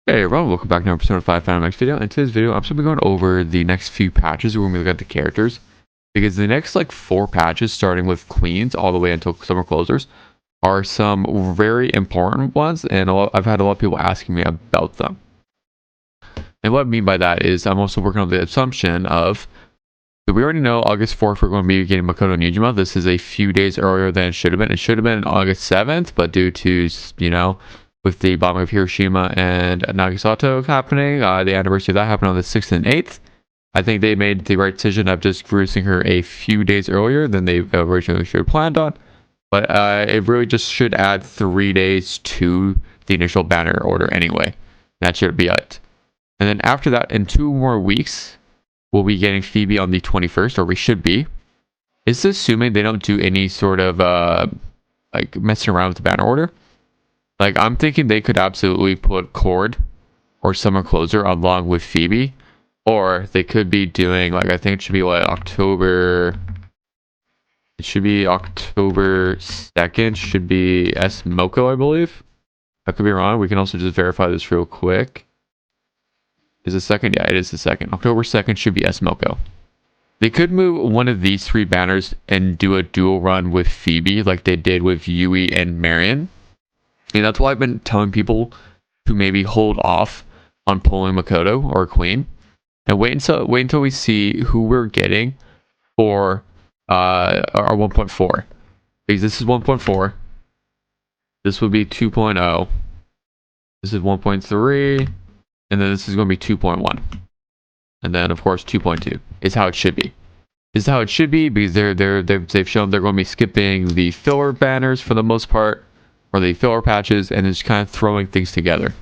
Hey everyone, welcome back to another Persona 5 Phantom X video. In today's video, I'm just going to be going over the next few patches where we look at the characters. Because the next 4 patches, starting with Queens all the way until Summer Closers, are some very important ones, and I've had a lot of people asking me about them. And what I mean by that is I'm also working on the assumption of that we already know August 4th we're going to be getting Makoto Niijima. This is a few days earlier than it should have been. It should have been August 7th, but due to, with the bombing of Hiroshima and Nagasaki happening, the anniversary of that happened on the 6th and 8th. I think they made the right decision of just releasing her a few days earlier than they originally should have planned on. But it really just should add 3 days to the initial banner order anyway. That should be it. And then after that, in 2 more weeks, we'll be getting Phoebe on the 21st, or we should be. It's assuming they don't do any sort of messing around with the banner order. I'm thinking they could absolutely put Chord or Summer Closer along with Phoebe. Or they could be doing, I think it should be October... It should be October 2nd, should be S Moko, I believe. I could be wrong. We can also just verify this real quick. Is it 2nd? Yeah, it is the 2nd. October 2nd should be S Moko. They could move one of these 3 banners and do a dual run with Phoebe like they did with Yui and Marion. And that's why I've been telling people to maybe hold off on pulling Makoto or Queen. And wait until we see who we're getting for our 1.4. Because this is 1.4. This would be 2.0. This is 1.3. And then this is going to be 2.1. And then, of course, 2.2 is how it should be. This is how it should be because they've shown they're going to be skipping the filler banners for the most part. Or the filler patches, and just kind of throwing things together.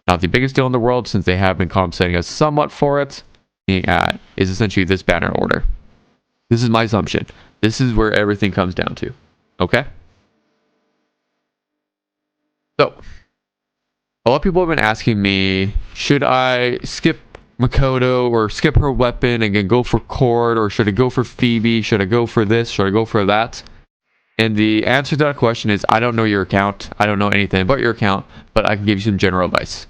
Not the biggest deal in the world, since they have been compensating us somewhat for it. Being at is essentially this banner order. This is my assumption. This is where everything comes down to. Okay? So, a lot of people have been asking me, should I skip Makoto or skip her weapon and then go for Chord, or should I go for Phoebe? Should I go for this? Should I go for that? And the answer to that question is, I don't know your account. I don't know anything about your account, but I can give you some general advice.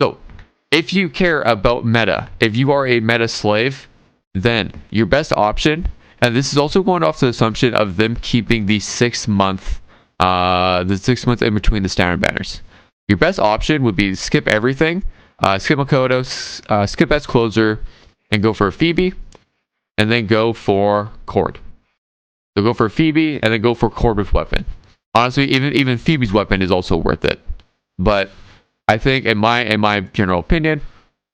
So, if you care about meta, if you are a meta slave, then your best option, and this is also going off the assumption of them keeping the 6 months in between the standard banners. Your best option would be skip everything, skip Makoto, skip S Closer, and go for Phoebe, and then go for Chord. So go for Phoebe and then go for Chord with weapon. Honestly, even Phoebe's weapon is also worth it. But I think in my general opinion,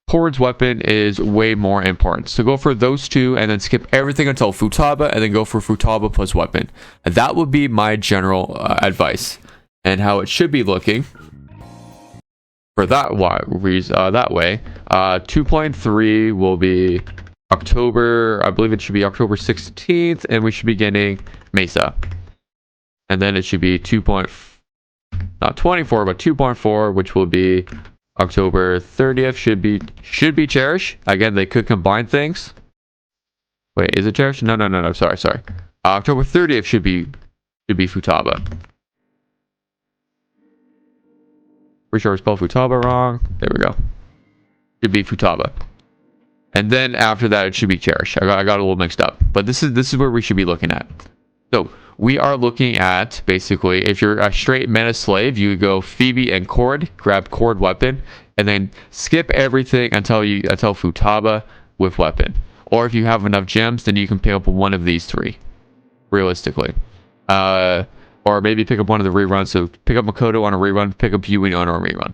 Chord's weapon is way more important. So go for those 2 and then skip everything until Futaba and then go for Futaba plus weapon. And that would be my general advice and how it should be looking. For that way, 2.3 will be October, I believe it should be October 16th, and we should be getting Mesa. And then it should be not 24, but 2.4, which will be October 30th, should be Cherish. Again, they could combine things. Wait, is it Cherish? No, sorry. October 30th should be Futaba. Pretty sure I spelled Futaba wrong. There we go. Should be Futaba. And then after that, it should be Cherish. I got a little mixed up. But this is where we should be looking at. So, we are looking at, basically, if you're a straight meta slave, you go Phoebe and Chord, grab Chord weapon, and then skip everything until Futaba with weapon. Or if you have enough gems, then you can pick up one of these 3. Realistically. Or maybe pick up one of the reruns. So, pick up Makoto on a rerun, pick up Yui on a rerun.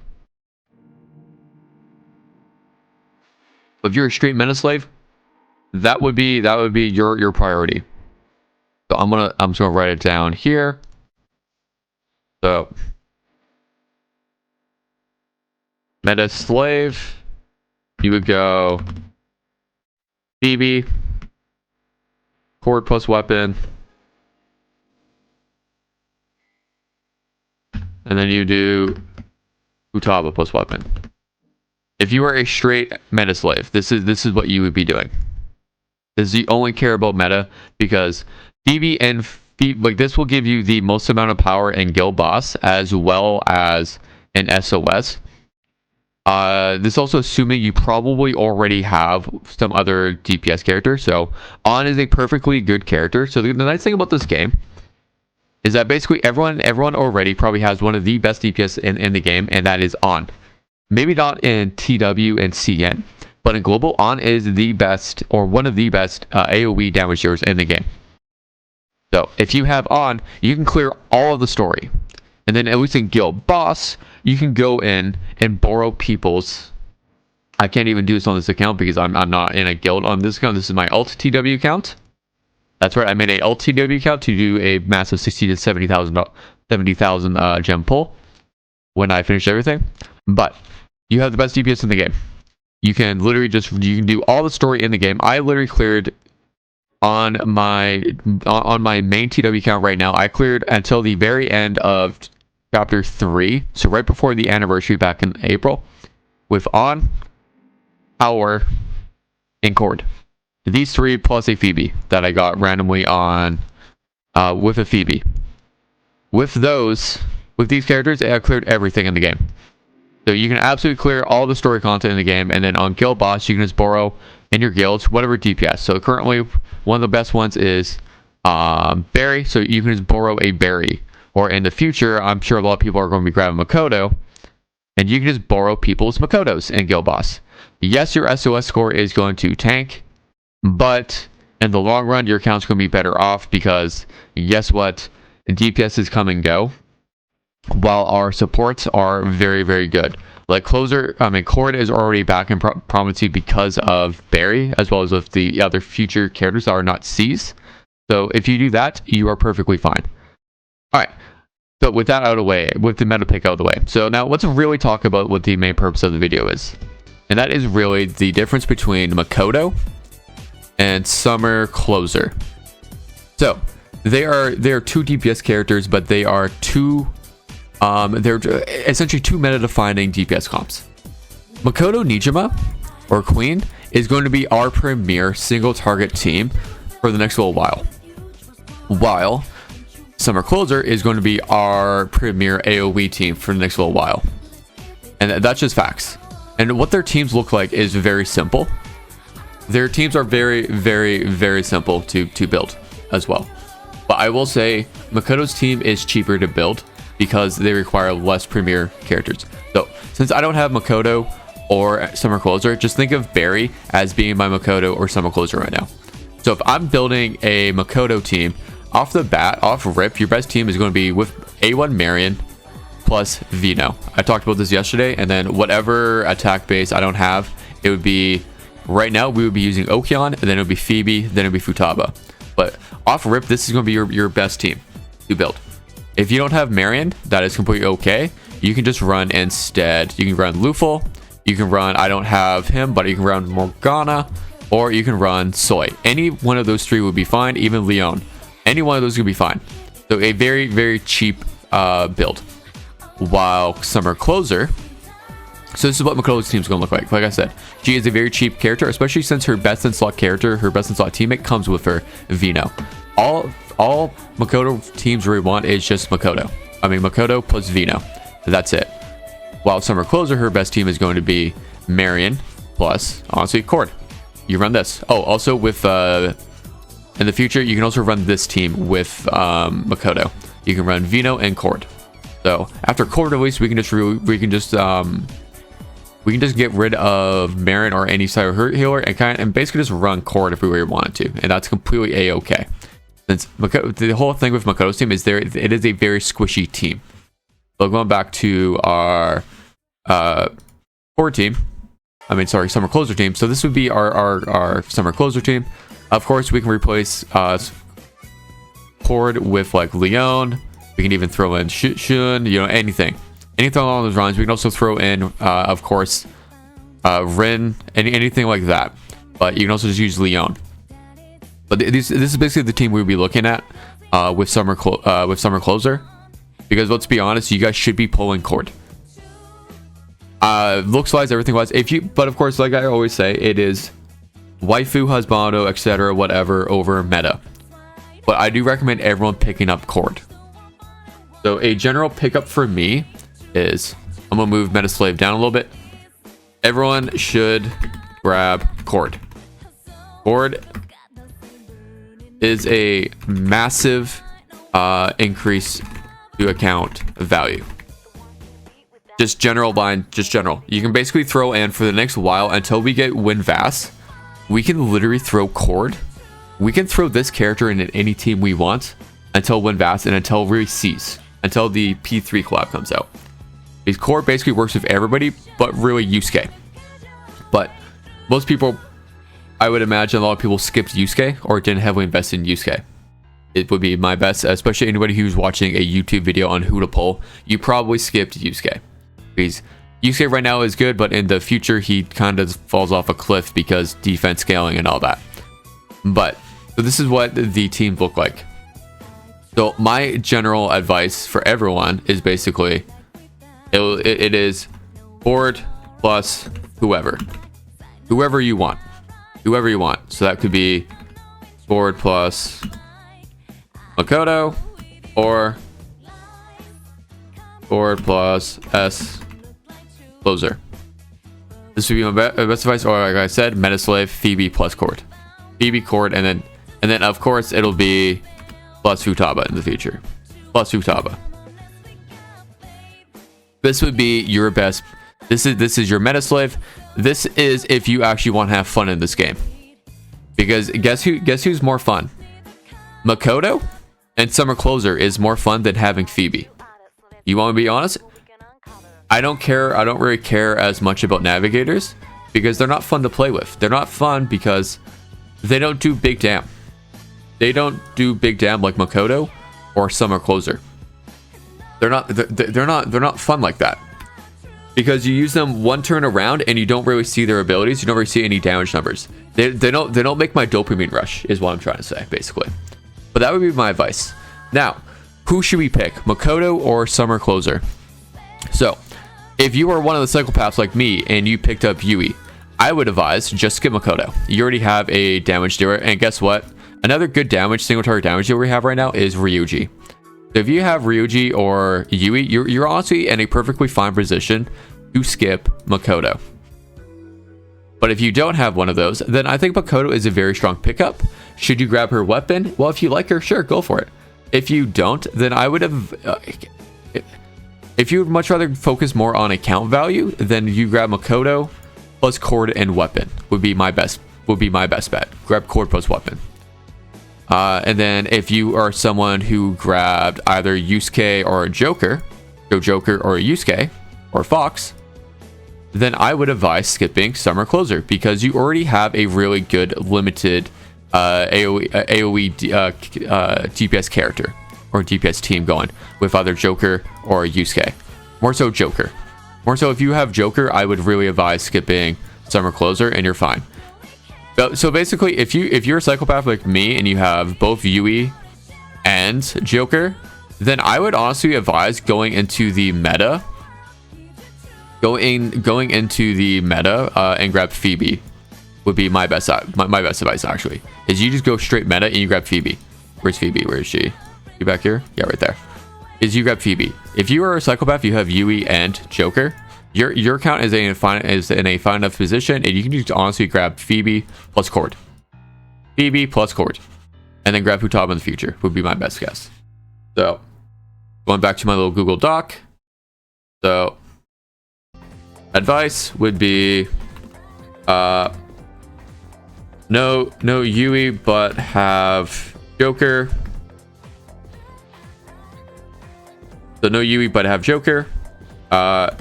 If you're a straight meta slave, that would be your priority. So I'm just gonna write it down here. So meta slave, you would go Phoebe, Chord plus weapon, and then you do Futaba plus weapon. If you are a straight meta slave, this is what you would be doing. This is you only care about meta because Phoebe and this will give you the most amount of power in Guild Boss as well as in SOS. This is also assuming you probably already have some other DPS character. So On is a perfectly good character. So the nice thing about this game is that basically everyone already probably has one of the best DPS in the game, and that is On. Maybe not in TW and CN, but in global, On is the best, or one of the best AoE damage dealers in the game. So if you have On, you can clear all of the story. And then at least in guild boss, you can go in and borrow people's... I can't even do this on this account because I'm not in a guild on this account. This is my alt TW account. That's right, I made a alt TW account to do a massive 60 to 70,000 gem pull when I finish everything. But you have the best DPS in the game. You can literally you can do all the story in the game. I literally cleared on my main TW account right now. I cleared until the very end of chapter 3, so right before the anniversary back in April, with On, Power, and Chord. These 3 plus a Phoebe that I got randomly on with a Phoebe. With these characters, I cleared everything in the game. So you can absolutely clear all the story content in the game, and then on guild boss, you can just borrow in your guilds whatever DPS. So currently, one of the best ones is Berry, so you can just borrow a Berry. Or in the future, I'm sure a lot of people are going to be grabbing Makoto, and you can just borrow people's Makotos in guild boss. Yes, your SOS score is going to tank, but in the long run, your account's going to be better off because guess what? DPSs come and go, while our supports are very, very good. Like Chord is already back in prominency because of Berry, as well as with the other future characters that are not C's. So if you do that, you are perfectly fine. Alright, so with that out of the way, with the meta pick out of the way. So now let's really talk about what the main purpose of the video is. And that is really the difference between Makoto and Summer Closer. So they are 2 DPS characters, but they are they're essentially 2 meta-defining DPS comps. Makoto Niijima, or Queen, is going to be our premier single target team for the next little while. While Summer Closer is going to be our premier AoE team for the next little while. And that's just facts. And what their teams look like is very simple. Their teams are very, very, very simple to build as well. But I will say Makoto's team is cheaper to build because they require less premier characters. So since I don't have Makoto or Summer Closer, just think of Berry as being my Makoto or Summer Closer right now. So if I'm building a Makoto team, off the bat, off rip, your best team is going to be with A1 Marion plus Vino. I talked about this yesterday, and then whatever attack base I don't have, it would be, right now we would be using Okeon, and then it would be Phoebe, then it would be Futaba. But off rip, this is going to be your best team to build. If you don't have Marion, that is completely okay. You can just run instead. You can run Lufel, you can run, I don't have him, but you can run Morgana, or you can run Soy. Any one of those 3 would be fine, even Leon. Any one of those could be fine. So a very, very cheap build. While Summer Closer, so this is what Makoto's team is going to look like. Like I said, she is a very cheap character, especially since her best in slot character, her best in slot teammate comes with her, Vino. All Makoto teams really want is just Makoto. I mean Makoto plus Vino. That's it. While Summer Closer, her best team is going to be Marion plus, honestly, Chord. You run this. Oh, also with in the future, you can also run this team with Makoto. You can run Vino and Chord. So after Chord release, we can just get rid of Marion or any side hurt healer and basically just run Chord if we really wanted to, and that's completely a-okay. Since the whole thing with Makoto's team is it is a very squishy team. So going back to our Chord team, Summer Closer team. So this would be our Summer Closer team. Of course, we can replace Chord with like Leon. We can even throw in Shun, anything along those lines. We can also throw in, of course, Rin, anything like that. But you can also just use Leon. But this is basically the team we would be looking at with Summer Closer, because let's be honest, you guys should be pulling Chord. Looks wise, everything wise. But of course, like I always say, it is waifu, husbando, etc., whatever over meta. But I do recommend everyone picking up Chord. So a general pickup for me is, I'm gonna move Meta Slave down a little bit. everyone should grab Chord. Chord is a massive increase to account value. Just general bind, just general. You can basically throw in for the next while until we get Win Vass. We can literally throw Chord. We can throw this character in any team we want until Win Vass and until really cease. Until the P3 collab comes out. Because Chord basically works with everybody, but really Yusuke. But most people, I would imagine a lot of people skipped Yusuke or didn't heavily invest in Yusuke. It would be my best, especially anybody who's watching a YouTube video on who to pull. You probably skipped Yusuke. Because Yusuke right now is good, but in the future he kind of falls off a cliff because defense scaling and all that. But so this is what the teams look like. So my general advice for everyone is basically it is Chord plus whoever you want. So that could be Chord plus Makoto or Chord plus S closer. This would be my best advice. Or like I said, Metaslave, Phoebe plus Chord. Phoebe, Chord, and then of course it'll be plus Futaba in the future. Plus Futaba. This would be your best. This is your Metaslave. This is if you actually want to have fun in this game. Because guess who's more fun? Makoto and Summer Closer is more fun than having Phoebe. You want to be honest? I don't care. I don't really care as much about navigators because they're not fun to play with. They're not fun because they don't do big damn. They don't do big damn like Makoto or Summer Closer. They're not fun like that. Because you use them one turn around and you don't really see their abilities. You don't really see any damage numbers. They don't make my dopamine rush is what I'm trying to say, basically. But that would be my advice. Now, who should we pick? Makoto or Summer Closer? So, if you are one of the psychopaths like me and you picked up Yui, I would advise just skip Makoto. You already have a damage dealer, and guess what? Another good damage, single target damage dealer we have right now is Ryuji. So if you have Ryuji or Yui, you're honestly in a perfectly fine position to skip Makoto. But if you don't have one of those, then I think Makoto is a very strong pickup. Should you grab her weapon? Well, if you like her, sure, go for it. If you don't, then I would have... if you would much rather focus more on account value, then you grab Makoto plus Chord and weapon would be my best bet. Grab Chord plus weapon. And then if you are someone who grabbed either Yusuke or a Joker or a Yusuke or Fox, then I would advise skipping Summer Closer because you already have a really good limited AoE DPS character or DPS team going with either Joker or Yusuke. More so Joker. More so if you have Joker, I would really advise skipping Summer Closer and you're fine. So basically, if you're a psychopath like me and you have both Yui and Joker, then I would honestly advise going into the meta. Going into the meta and grab Phoebe would be my best advice actually. Is you just go straight meta and you grab Phoebe. Where's Phoebe? Where is she? You back here? Yeah, right there. Is you grab Phoebe. If you are a psychopath, you have Yui and Joker. Your account is in a fine enough position, and you can just honestly grab Phoebe plus Chord. Phoebe plus Chord. And then grab Futaba in the future would be my best guess. So, going back to my little Google Doc. So, advice would be no Yui, but have Joker. So no Yui, but have Joker.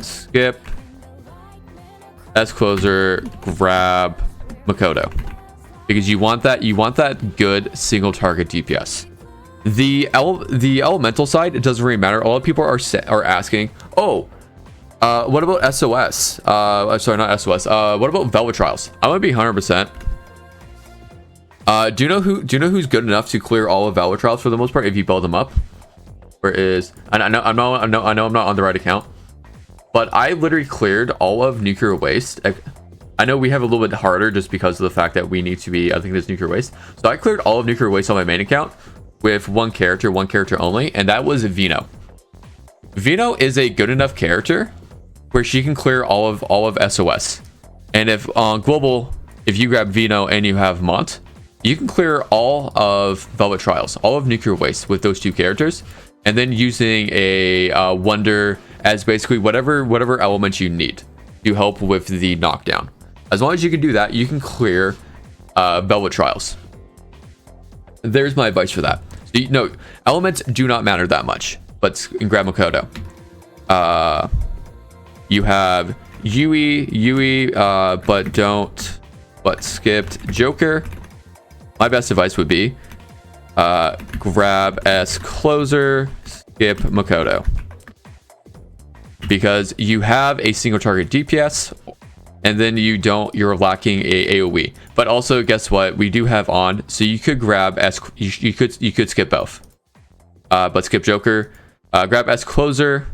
Skip S Closer, grab Makoto because you want that good single target DPS. The elemental side, it doesn't really matter. A lot of people are asking, what about SOS? Sorry, not SOS. What about Velvet Trials? I'm gonna be 100%. Do you know who's good enough to clear all of Velvet Trials for the most part if you build them up? Where is I know I'm not on the right account. But I literally cleared all of Nuclear Waste. I know we have a little bit harder just because of the fact that we need to be, I think there's Nuclear Waste. So I cleared all of Nuclear Waste on my main account with one character only, and that was Vino. Vino is a good enough character where she can clear all of SOS. And if on global, if you grab Vino and you have Mont, you can clear all of Velvet Trials, all of Nuclear Waste with those 2 characters, and then using a Wonder as basically whatever elements you need to help with the knockdown. As long as you can do that, you can clear Velvet Trials. There's my advice for that. So, elements do not matter that much, but grab Makoto. You have Yui, but skipped Joker. My best advice would be grab S Closer, skip Makoto. Because you have a single target DPS, and then you're lacking a AoE. But also, guess what? We do have on, so you could grab S. You could skip both. But skip Joker. Grab S Closer.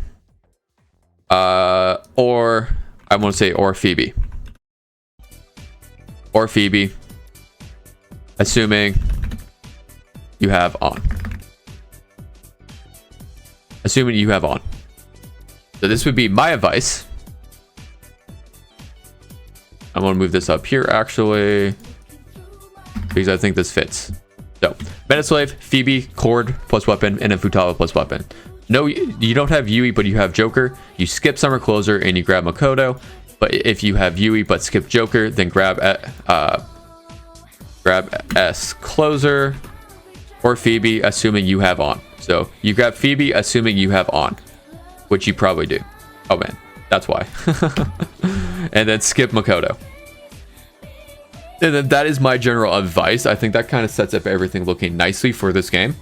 Or I want to say or Phoebe. Or Phoebe. Assuming you have on. Assuming you have on. So this would be my advice. I'm going to move this up here actually, because I think this fits. So Metaslave, Phoebe, Chord plus weapon, and then Futaba plus weapon. No, you don't have Yui, but you have Joker. You skip Summer Closer and you grab Makoto. But if you have Yui but skip Joker, then grab S Closer or Phoebe, assuming you have on. So you grab Phoebe, assuming you have on, which you probably do. Oh man, that's why. And then skip Makoto. And then that is my general advice. I think that kind of sets up everything looking nicely for this game,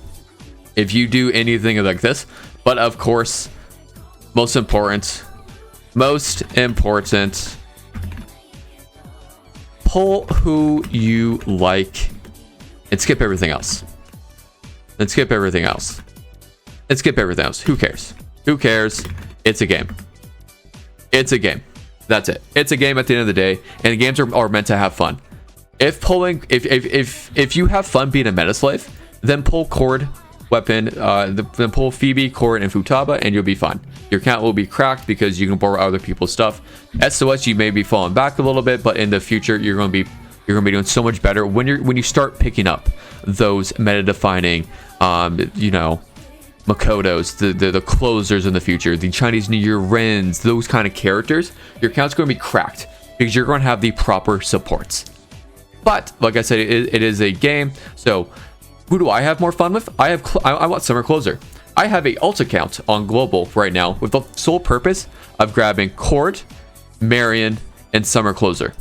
if you do anything like this. But of course, most important, pull who you like and skip everything else. And skip everything else. And skip everything else. Who cares? Who cares? It's a game. It's a game. That's it. It's a game at the end of the day, and games are meant to have fun. If you have fun being a meta slave, then pull Chord, weapon, then pull Phoebe, Chord, and Futaba, and you'll be fine. Your account will be cracked because you can borrow other people's stuff. SOS, you may be falling back a little bit, but in the future, you're going to be doing so much better when you start picking up those meta defining, Makotos, the closers in the future, the Chinese New Year Rens, those kind of characters. Your account's going to be cracked because you're going to have the proper supports. But like I said, it is a game. So who do I have more fun with? I want Summer Closer. I have a alt account on global right now with the sole purpose of grabbing Chord, Marion, and Summer Closer.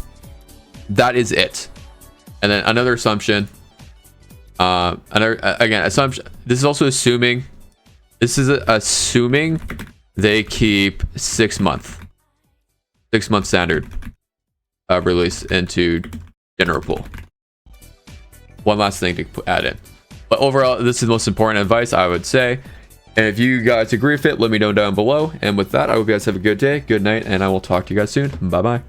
That is it. And then another assumption. Assumption. This is also assuming. This is assuming they keep 6 month standard release into general pool. One last thing to add in, but overall, this is the most important advice I would say. And if you guys agree with it, let me know down below. And with that, I hope you guys have a good day, good night, and I will talk to you guys soon. Bye bye.